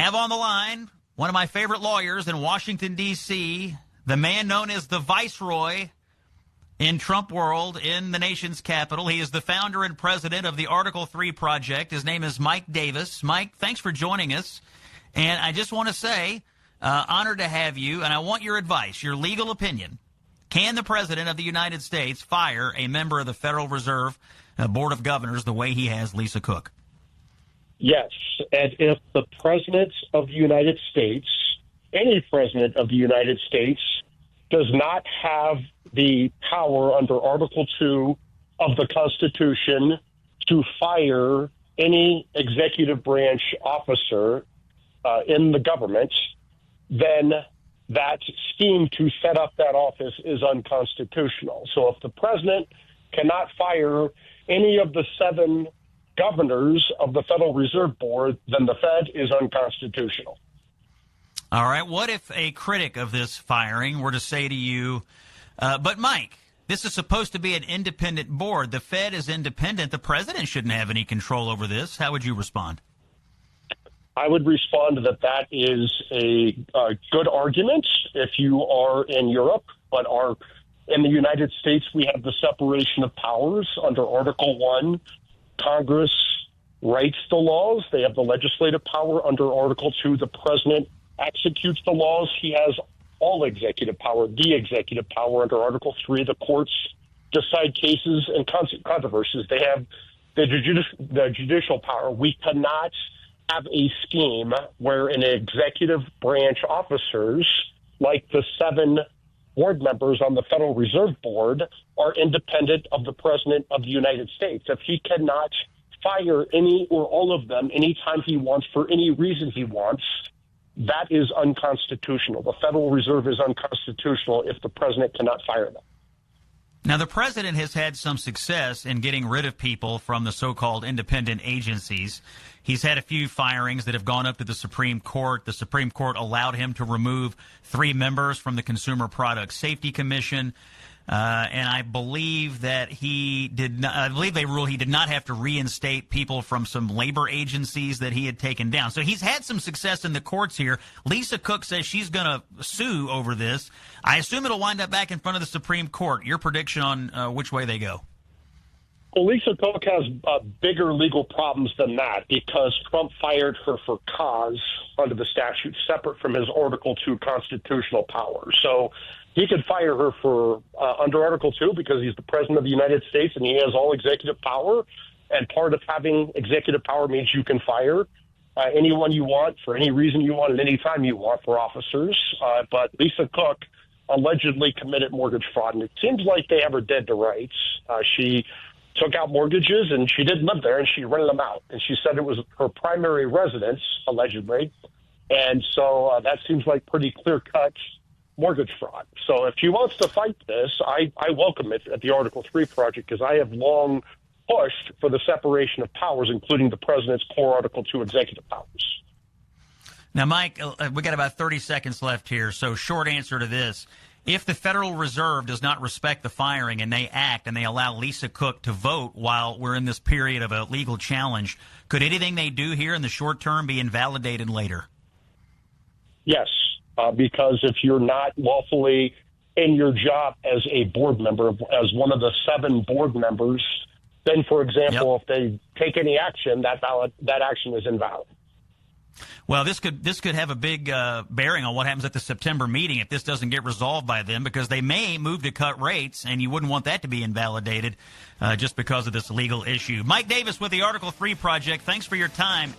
have on the line one of my favorite lawyers in Washington, D.C., the man known as the Viceroy in Trump world, in the nation's capital. He is the founder and president of the Article 3 Project. His name is Mike Davis. Mike, thanks for joining us. And I just want to say, honored to have you, and I want your advice, your legal opinion. Can the President of the United States fire a member of the Federal Reserve Board of Governors the way he has Lisa Cook? Yes, and if the President of the United States, any President of the United States, does not have the power under Article 2 of the Constitution to fire any executive branch officer in the government, then that scheme to set up that office is unconstitutional. So if the president cannot fire any of the 7 governors of the Federal Reserve Board, then the Fed is unconstitutional. All right. What if a critic of this firing were to say to you, but Mike, this is supposed to be an independent board. The Fed is independent. The president shouldn't have any control over this. How would you respond? I would respond that that is a good argument if you are in Europe, but in the United States, we have the separation of powers under Article 1. Congress writes the laws. They have the legislative power under Article 2. The president executes the laws. He has all executive power, the executive power under Article 3. The courts decide cases and controversies. They have the judicial power. We cannot have a scheme where an executive branch officers, like the 7 board members on the Federal Reserve Board, are independent of the President of the United States. If he cannot fire any or all of them anytime he wants for any reason he wants, that is unconstitutional. The Federal Reserve is unconstitutional if the president cannot fire them. Now, the president has had some success in getting rid of people from the so-called independent agencies. He's had a few firings that have gone up to the Supreme Court. The Supreme Court allowed him to remove 3 members from the Consumer Product Safety Commission. And I believe that I believe they ruled he did not have to reinstate people from some labor agencies that he had taken down. So he's had some success in the courts here. Lisa Cook says she's going to sue over this. I assume it'll wind up back in front of the Supreme Court. Your prediction on which way they go? Well, Lisa Cook has bigger legal problems than that because Trump fired her for cause under the statute, separate from his Article 2 constitutional power. So he could fire her for under Article 2 because he's the president of the United States and he has all executive power. And part of having executive power means you can fire anyone you want for any reason you want at any time you want for officers. But Lisa Cook allegedly committed mortgage fraud, and it seems like they have her dead to rights. She took out mortgages, and she didn't live there, and she rented them out. And she said it was her primary residence, allegedly. And so that seems like pretty clear-cut mortgage fraud. So if she wants to fight this, I welcome it at the Article 3 Project because I have long pushed for the separation of powers, including the president's core Article 2 executive powers. Now, Mike, we got about 30 seconds left here, so short answer to this. If the Federal Reserve does not respect the firing and they act and they allow Lisa Cook to vote while we're in this period of a legal challenge, could anything they do here in the short term be invalidated later? Yes, because if you're not lawfully in your job as a board member, as one of the 7 board members, then, for example, if they take any action, that action is invalid. Well, this could have a big bearing on what happens at the September meeting if this doesn't get resolved by them, because they may move to cut rates, and you wouldn't want that to be invalidated just because of this legal issue. Mike Davis with the Article 3 Project, thanks for your time.